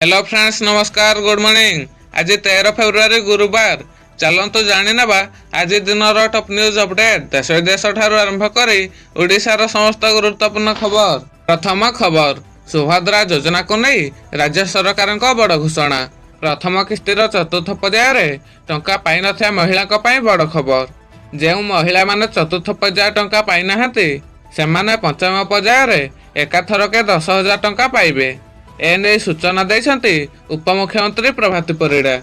Hello friends, नमस्कार, good morning. आज 13 February गुरुवार। चलतु जाणी ना आज दिन टॉप न्यूज अपडेट देश विदेश ठारू आरंभ करी ओडिशार समस्त गुरुत्वपूर्ण खबर। प्रथम खबर, सुभद्रा योजना को नहीं राज्य सरकार बड़ घोषणा। प्रथम किस्तिर चतुर्थ पर्यायर टंका पाई नथिया महिला बड़ खबर। जो महिला माने चतुर्थ पर्याय टंका पाई नाहांती सेमाने पंचम पर्यायर एकाथरके 10,000 टंका पाइबे। एने सूचना देइछन्ति उपमुख्यमंत्री प्रभाती परिड़ा।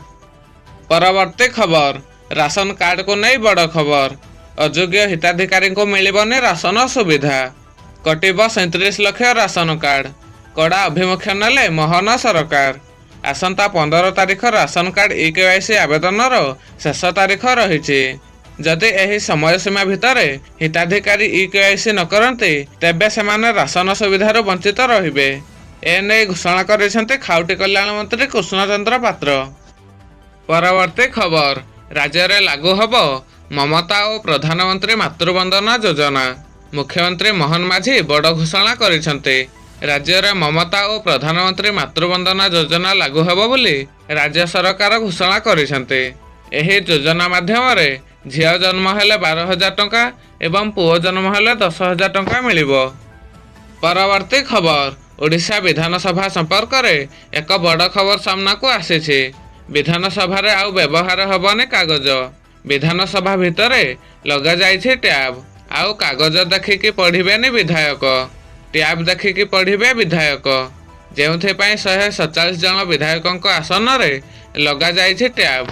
परवर्ती खबर, राशन कार्ड को नहीं बड़ खबर। अयोग्य हिताधिकारी को मिलबनी राशन सुविधा। कटिब 37 लाख राशन कार्ड। कड़ा अभिमुख्य नेले मोहन सरकार। आसंता 15 तारिख राशन कार्ड ई-केवाईसी आवेदन शेष तारिख रही। जदि एही समय सीमा भितर हिताधिकारी ई-केवाईसी न करते तेबे सेमाने राशन सुविधार वंचित रहिबे। एने घोषणा कर खाउटी कल्याण मंत्री कृष्णचंद्र पात्र। परवर्ती खबर, राज्य में लागू हब ममता और प्रधानमंत्री मातृवंदना योजना। मुख्यमंत्री मोहन माझी बड़ घोषणा करिसेंते। राज्य में ममता और प्रधानमंत्री मातृवंदना योजना लागू हब बोली राज्य सरकार घोषणा करिसेंते। एही योजना माध्यम झियो जन्म हेले 12,000 टंका एवं पुओ जन्म हेले 10,000 टंका मिलिबो। परवर्ती खबर, ओडिशा विधानसभा संपर्क में एक बड़ खबर सामना को आसी। विधानसभा रे आउ व्यवहार हबने कागज। विधानसभा भितर लगा जाइछि टैब। आउ कागज देखिकी पढ़िबेनी विधायक, टैब देखिकी पढ़िबे विधायक। जेउथि पई 147 जन विधायकों आसन रे लगा जाइछि टैब।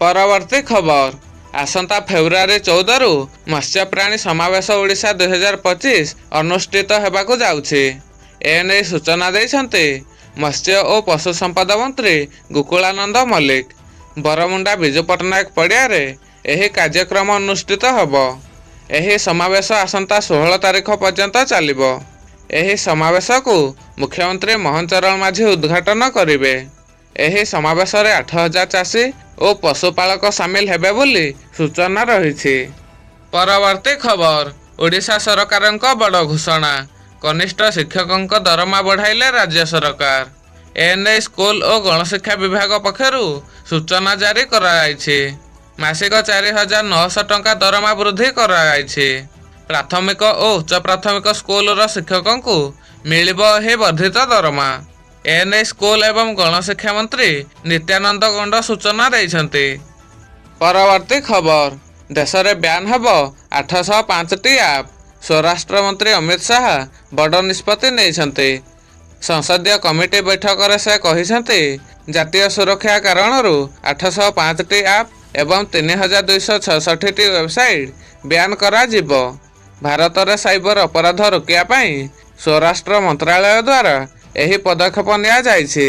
परवर्ती खबर, आसंता फेब्रुआरी 14 रु मत्स्य प्राणी समावेश ओडिशा 2025 अनुष्ठित हेबाकु जाउछि। एने सूचना देइछन्ते मत्स्य और पशु संपदा मंत्री गोकुलानंद मल्लिक। बरमुंडा विजु पट्टनायक पड़ियारे एही कार्यक्रम अनुष्ठित हब। एही समावेश आसंता 16 तारिख पर्यंत चलिबो। एही समावेश को मुख्यमंत्री मोहन चरण माझी उद्घाटन करिवे। एही समावेश रे 8,000 चाषी और पशुपालक सामिल हेबे बोली सूचना रही। परवर्ती खबर, ओडिशा सरकारक बड़ घोषणा। कनिष्ठ शिक्षकों दरमा बढ़ाइले राज्य सरकार। एने स्कूल और गणशिक्षा विभाग पक्षर सूचना जारी कराइछि। मासिक 4,900 टंका दरमा वृद्धि कराइछि। प्राथमिक और उच्च प्राथमिक स्कूल शिक्षकों को मिलिबो हे वर्धित दरमा। एने स्कूल एवं गणशिक्षा मंत्री नित्यानंद गंड सूचना देइछन्ति। परवर्ती खबर, देश में ब्यान हब 805टी ऐप। स्वराष्ट्र मंत्री अमित शाह बड़ निष्पत्ति नहीं। संसदीय कमिटी बैठक में से कहते जातीय सुरक्षा कारण 805टी ऐप एवं 3,266टी वेबसाइट ब्यान करा जिवो। भारत में साइबर अपराध रोकिया स्वराष्ट्र मंत्रालय द्वारा यही पदक्षेप निया जाइछि।